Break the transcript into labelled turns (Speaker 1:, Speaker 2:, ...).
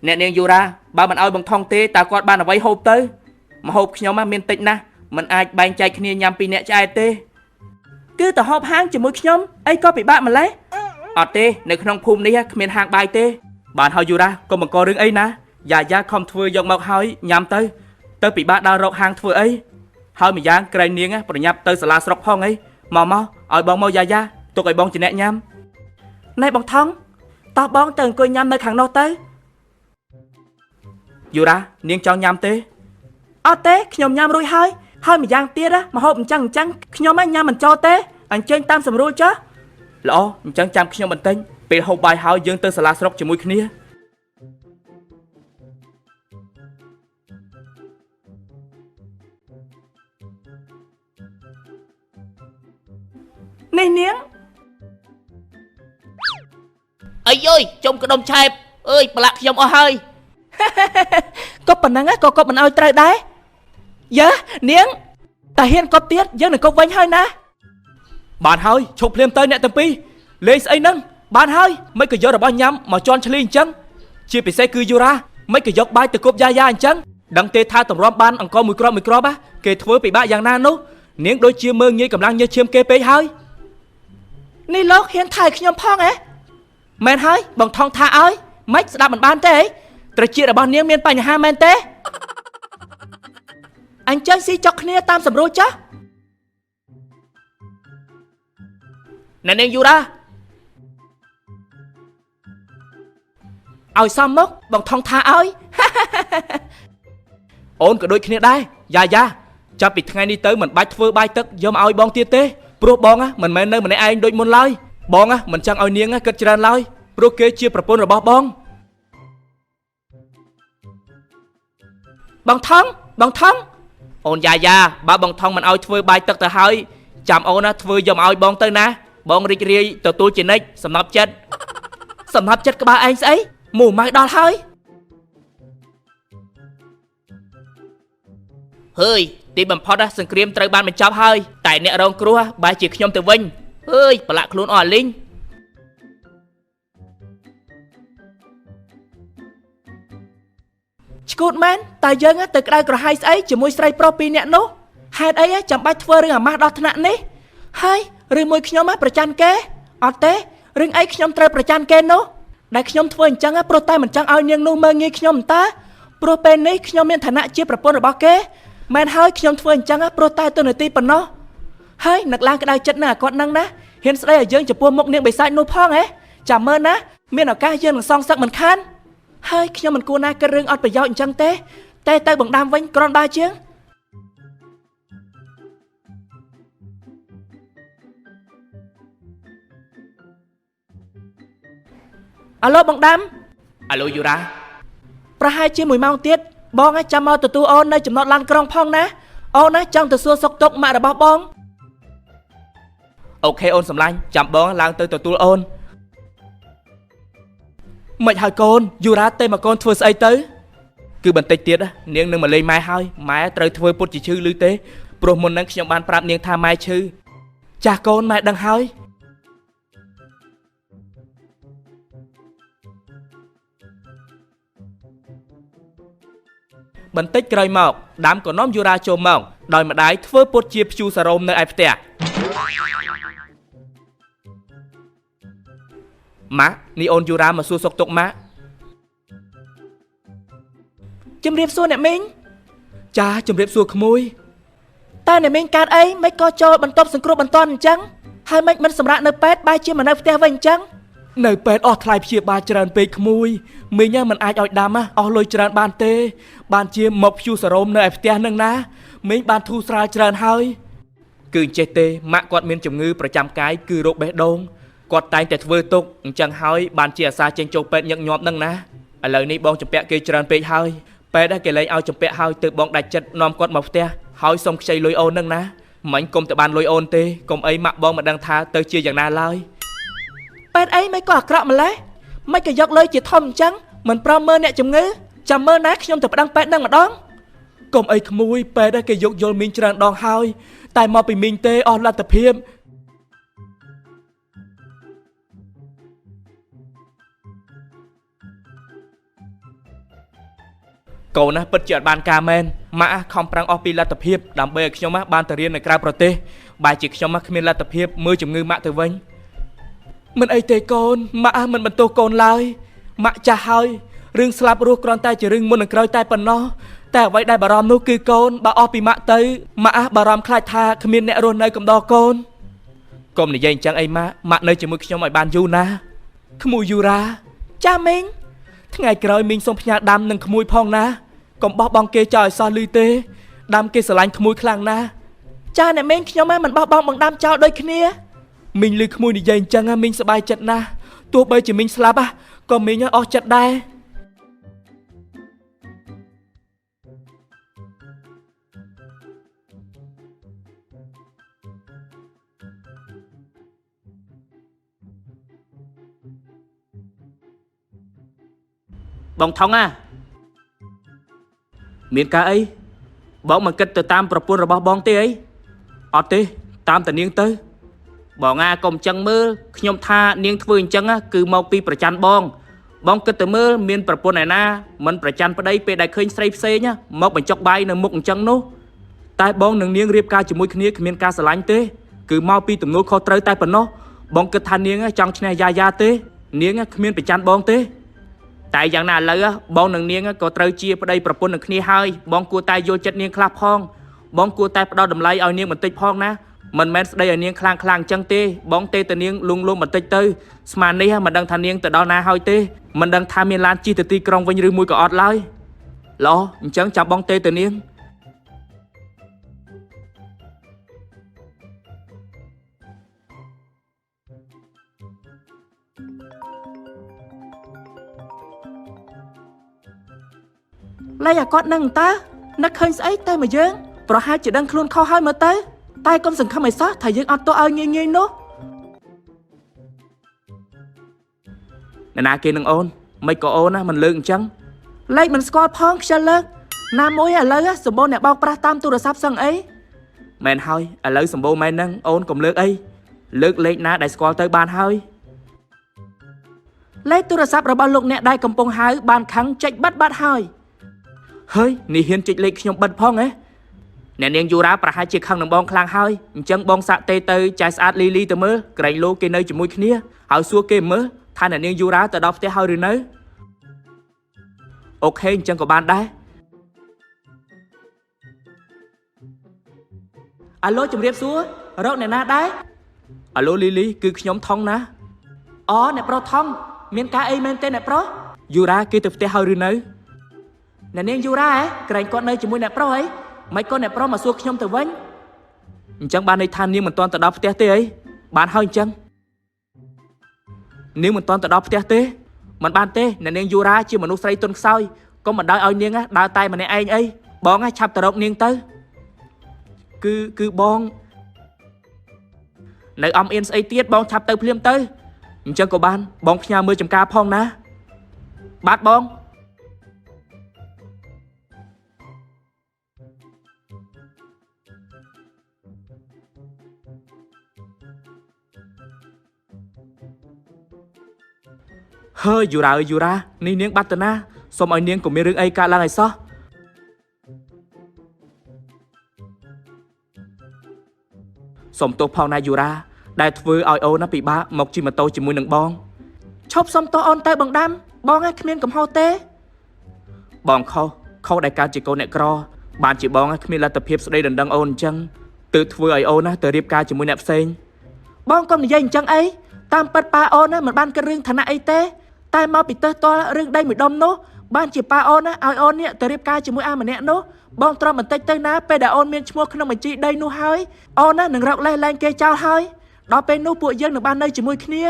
Speaker 1: អ្នកនាងយូរ៉ាបើមិនឲ្យបងថងទេតើគាត់បានអ្វីហូបទៅម្ហូបខ្ញុំមានតិចណាស់មិនអាចបែងចែកគ្នាញ៉ាំពីរអ្នកឆ្អែតទេគឺទៅហូបហាងជាមួយខ្ញុំអីក៏ពិបាកម្លេះអត់ទេនៅក្នុងភូមិនេះគ្មានហាងបាយទេបានហើយយូរ៉ាកុំបង្ករឿងអីណាយ៉ាខំធ្វើយកមកហើយញ៉ាំទៅពិបាកដើររកហាងធ្វើអីហើយម្យ៉ាងក្រែងនាងប្រញាប់ទៅសាលាស្រុកផងអីមកឲ្យបងមកយ៉ាទុកឲ្យបងជាអ្នកញ៉ាំណែបងថងតោះបងទៅអង្គុយញ៉ាំនៅខាងនោះទៅយូរ៉ានាងចង់ញ៉ាំទេអត់ទេខ្ញុំញ៉ាំរួចហើយម្យ៉ាងទៀតម្ហូបអញ្ចឹងខ្ញុំញ៉ាំមិនចូលទេអញ្ជើញតាមសម្រួលចុះល្អអញ្ចឹងចាំខ្ញុំបន្តិចពេលហូបបាយហើយយើងទៅសាលាស្រុកជាមួយគ្នានេះនាងអីអើយចុំក្ដុំឆែបអើយប្រឡាក់ខ្ញុំអស់ហើយក៏ប៉ុណ្ណឹងក៏គាត់មិនអោយត្រូវដែរយើនាងតាហ៊ានគាត់ទៀតយើងនឹងគប់វិញហើយណាបានហើយឈប់ភ្លាមទៅអ្នកទាំងពីរលេងស្អីហ្នឹងបានហើយមិនក៏យករបស់ញ៉ាំមកជន់ឈ្លីអញ្ចឹងជាពិសេសគឺយូរ៉ាមិនក៏យកបាយទៅគប់យ៉ាអញ្ចឹងដឹងទេថាតម្រាំបានអង្គមួយគ្រាប់គេធ្វើពិបាកយ៉ាងណានោះនាងដូចជាមើងងាយកម្លាំងញើសឈាមគេពេកហើយនេះលោកហ៊ានថៃខ្ញុំផងហ៎មែនហើយបងថងថាឲ្យមិនស្ដាប់មិនបានទេត្រចៀករបស់នាងមានបញ្ហាមែនទេអញ្ចឹងស៊ីចុកគ្នាតាមសម្រួលចាស់អ្នកនាងយូរ៉ាឲ្យសំមកបងថងថាឲ្យអូនក៏ដូចគ្នាដែរយ៉ាចាប់ពីថ្ងៃនេះទៅមិនបាច់ធ្វើបាយទឹកយកមកឲ្យបងទៀតទេព្រោះបងមិនមែននៅម្នាក់ឯងដូចមុនឡើយបងមិនចង់ឲ្យនាងគិតច្រើនឡើយព្រោះគេជាប្រពន្ធរបស់បងថងអូនយ៉ាបើបងថងមិនឲ្យធ្វើបាយទឹកទៅហើយចាំអូនធ្វើយកមកឲ្យបងទៅណាបងរីករាយទទួលជានិច្ចសំណប់ចិត្តក្បាលឯងស្អីមូម៉ៅដល់ហើយហើយទីបំផុតសង្គ្រាមត្រូវបានបញ្ចប់ហើយតែអ្នករងគ្រោះបែរជាខ្ញុំទៅវិញហើយប្រឡាក់ខ្លួនអស់លីងឈួតមែនតែយើងទៅក្តៅក្រហាយស្អីជាមួយស្រីប្រុសពីរនាក់នោះហេតុអីចាំបាច់ធ្វើរឿងអាម៉ាស់ដល់ថ្នាក់នេះហើយឬមួយខ្ញុំប្រច័ណ្ឌគេអត់ទេរឿងអីខ្ញុំត្រូវប្រច័ណ្ឌគេនោះដែលខ្ញុំធ្វើអញ្ចឹងព្រោះតែមិនចង់ឲ្យនាងនោះមើងងាយខ្ញុំតាព្រោះពេលនេះខ្ញុំមានឋានៈជាប្រពន្ធរបស់គេមែនហើយខ្ញុំធ្វើអញ្ចឹងព្រោះតែទូនាទីប៉ុណ្ណោះហើយនឹកឡើងក្តៅចិត្តនឹងអាគាត់នឹងណាហ៊ានស្ដីឲ្យយើងចំពោះមុខនាងបិសាចនោះផងហ៎ចាំមើលណាមានឱកាសយើងនឹងសងសឹកមិនខានហើយខ្ញុំមិនគួរណាគិតរឿងអត់ប្រយោជន៍អញ្ចឹងទេតែទៅបង្ដាំវិញគ្រាន់បើជាងអាឡូបង្ដាំអាឡូយូរ៉ាប្រហែលជា1ម៉ោងទៀតបងចាំមកទទួលអូននៅចំណតឡានក្រុងផងណាអូនចង់ទៅសួរសុខទុក្ខម៉ាក់របស់បងអូខេអូនសម្លាញ់ចាំបងឡើងទៅទទួលអូនមិនហើយកូនយូរ៉ាទេមកកូនធ្វើស្អីទៅគឺបន្តិចទៀតនាងនឹងមកលេងម៉ែហើយម៉ែត្រូវធ្វើពុតជាឈឺឬទេព្រោះមុននឹងខ្ញុំបានប្រាប់នាងថាម៉ែឈឺចាស់កូនម៉ែដឹងហើយបន្តិចក្រោយមកដាំក៏នាំយូរ៉ាចូលមកដោយម្ដាយធ្វើពុតជាព្យូសារ៉ូមនៅឯផ្ទះម៉ាក់នេះអូនយូរ៉ាមកសួរសុខទុក្ខម៉ាក់ជំរាបសួរអ្នកមីងចាជំរាបសួរក្មួយតែអ្នកមីងកើតអីមិនក៏ចូលបន្ទប់សង្គ្រោះបន្ទាន់អញ្ចឹងហើយមិនសម្រាប់នៅពេទ្យបែរជាមកនៅផ្ទះវិញអញ្ចឹងនៅពេទ្យអស់ថ្លៃព្យាបាលច្រើនពេកក្មួយមីងមិនអាចឲ្យដាំអស់លុយច្រើនបានទេបានជាមកព្យូសារ៉ូមនៅឯផ្ទះនឹងណាមីងបានធូរស្រាលច្រើនហើយគឺចេះទេម៉ាក់គាត់មានជំងឺប្រចាំកាយគឺរោគបេះដូងគាត់តែងតែធ្វើទុកអញ្ចឹងហើយបានជាអាសាចេញចូលពេទ្យញឹកញាប់នឹងណាឥឡូវនេះបងចម្ពាក់គេច្រើនពេកហើយពេទ្យគេលែងឲ្យចម្ពាក់ហើយទើបបងដាច់ចិត្តនាំគាត់មកផ្ទះហើយសុំខ្ចីលុយអូននឹងណាមិញកុំតែបានលុយអូនទេកុំអីម៉ាក់បងមិនដឹងថាទៅជាយ៉ាងណាឡើយពេទ្យអីមិនក៏អាក្រក់ម្លេះមិនក៏យកលុយជាធំអញ្ចឹងមិនប្រមើអ្នកជំងឺចាំមើលណាខ្ញុំទៅប្តឹងពេទ្យនឹងម្ដងកុំអីក្មួយពេទ្យគេយកយល់មីងច្រើនដងហើយតែមកពីមីងទេអស់លទ្ធភាព កូនណាពិតជាអត់បានការមែនម៉ាក់ខំប្រឹងអស់ពីលទ្ធភាពដើម្បីឲ្យខ្ញុំបានទៅរៀននៅក្រៅប្រទេសបែរជាខ្ញុំគ្មានលទ្ធភាពមើលជំងឺម៉ាក់ទៅវិញមិនអីទេកូនម៉ាក់មិនបន្ទោសកូនឡើយម៉ាក់ចាស់ហើយរឿងស្លាប់រស់គ្រាន់តែជារឿងមុននឹងក្រោយតែប៉ុណ្ណោះតែអ្វីដែលបារម្ភនោះគឺកូនបើអស់ពីម៉ាក់ទៅម៉ាក់បារម្ភខ្លាចថាគ្មានអ្នករស់នៅកំដរកូនកុំនិយាយអញ្ចឹងអីម៉ាក់នៅជាមួយខ្ញុំឲ្យបានយូរណាក្មួយយូរ៉ាចាមីងថ្ងៃក្រោយមីងសូមផ្ញើដាំនឹងក្មួយផងណាកុំបោះបង់គេចោលឲ្យសោះលឺទេដាំគេស្រឡាញ់ក្មួយខ្លាំងណាស់ចាអ្នកមីងខ្ញុំមិនបោះបង់បង្ដាំចោលដូចគ្នាមីងលឺក្មួយនិយាយអញ្ចឹងមីងសប្បាយចិត្តណាស់ទោះបីជាមីងស្លាប់ក៏មីងអស់ចិត្តដែរបងថងមានការអីបងមកគិតទៅតាមប្រពន្ធរបស់បងទេអីអត់ទេតាមតានាងទៅបងកុំចឹងមើលខ្ញុំថានាងធ្វើអញ្ចឹងគឺមកពីប្រច័នបងគិតទៅមើលមានប្រពន្ធឯណាមិនប្រច័នប្តីពេលដែលឃើញស្រីផ្សេងមកបញ្ចុកបាយនៅមុខអញ្ចឹងនោះតែបងនឹងនាងរៀបការជាមួយគ្នាគ្មានការស្រឡាញ់ទេគឺមកពីទំនួលខុសត្រូវតែប៉ុណ្ណោះបងគិតថានាងចង់ឈ្នះយ៉ាទេនាងគ្មានប្រច័នបងទេតែយ៉ាងណាឥឡូវបងនិងនាងក៏ត្រូវជាប្តីប្រពន្ធនឹងគ្នាហើយបងគួរតែយល់ចិត្តនាងខ្លះផងបងគួរតែផ្ដល់តម្លៃឲ្យនាងបន្តិចផងណាមិនមែនស្ដីឲ្យនាងខ្លាំងអញ្ចឹងទេបងទេទៅនាងលងបន្តិចទៅស្មាននេះមិនដឹងថានាងទៅដល់ណាហើយទេមិនដឹងថាមានឡានជិះទៅទីក្រុងវិញឬមួយក៏អត់ឡើយល្អអញ្ចឹងចាំបងទេទៅនាងឡៃអាគាត់នឹងតើនឹកឃើញស្អីតែមកយើងប្រហែលជាដឹងខ្លួនខុសហើយមើលទៅតែកុំសង្ឃឹមឲ្យសោះថាយើងអត់ទោសឲ្យងាយនោះណាគេនឹងអូនមិនក៏អូនមិនលើកអញ្ចឹងលេខមិនស្គាល់ផងខ្ជិលលើកណាមួយឥឡូវសម្បូរអ្នកបោកប្រាស់តាមទូរស័ព្ទសឹងអីមែនហើយឥឡូវសម្បូរមែនហ្នឹងអូនកុំលើកអីលើកលេខណាដែលស្គាល់ទៅបានហើយលេខទូរស័ព្ទរបស់លោកអ្នកដែលកំពុងហៅបានខឹងចុចបិទបាត់ហើយហើយនេះហ៊ានចុចលេខខ្ញុំបិទផងអ្នកនាងយូរ៉ាប្រហែលជាខឹងនឹងបងខ្លាំងហើយអញ្ចឹងបងសាក់ទេទៅចែស្អាតលីលីទៅមើលក្រែងលោកគេនៅជាមួយគ្នាហើយសួរគេមើលថាអ្នកនាងយូរ៉ាទៅដល់ផ្ទះហើយឬនៅអូខេអញ្ចឹងក៏បានដែរអាឡូជំរាបសួររកអ្នកណាដែរអាឡូលីលីគឺខ្ញុំថងណាអូអ្នកប្រុសថងមានការអីមែនទេអ្នកប្រុសយូរ៉ាគេទៅផ្ទះហើយឬនៅអ្នកនាងយូរ៉ាក្រែងគាត់នៅជាមួយអ្នកប្រុសអីមិនក៏អ្នកប្រុសមកសួរខ្ញុំទៅវិញអញ្ចឹងបានន័យថានាងមិនទាន់ទៅដល់ផ្ទះទេអីបានហើយអញ្ចឹងនាងមិនទាន់ទៅដល់ផ្ទះទេមិនបានទេអ្នកនាងយូរ៉ាជាមនុស្សស្រីទុនខ្សោយក៏មិនដោយឲ្យនាងដើរតែម្នាក់ឯងអីបងឆាប់ទៅរកនាងទៅគឺបងនៅអំអៀនស្អីទៀតបងឆាប់ទៅភ្លាមទៅអញ្ចឹងក៏បានបងផ្ញើមើលចំការផងណាបាទបងហើយយូរ៉ានេះនាងបាត់ទៅណាសូមឲ្យនាងកុំមានរឿងអីកើតឡើងឲ្យសោះសូមទោសផងណាយូរ៉ាដែលធ្វើឲ្យអូនពិបាកមកជិះម៉ូតូជាមួយនឹងបងឈប់សុំទោសអូនទៅបងដាំបងគ្មានកំហុសទេបងខុសដែលកើតជាកូនអ្នកក្របានជាបងគ្មានលទ្ធភាពស្ដីដណ្ដឹងអូនអញ្ចឹងទើបធ្វើឲ្យអូនទៅរៀបការជាមួយអ្នកផ្សេងបងកុំនិយាយអញ្ចឹងអីតាមពិតប៉ាអូនមិនបានគិតរឿងឋានៈអីទេតែមកពីទើសតល់រឿងដីមួយដុំនោះបានជាប៉ាអូនឲ្យអូននេះទៅរៀបការជាមួយអាម្នាក់នោះបងទ្រាំបន្តិចទៅណាពេលដែលអូនមានឈ្មោះក្នុងបញ្ជីដីនោះហើយអូននឹងរកលេសលែងគេចោលហើយដល់ពេលនោះពួកយើងនឹងបាននៅជាមួយគ្នា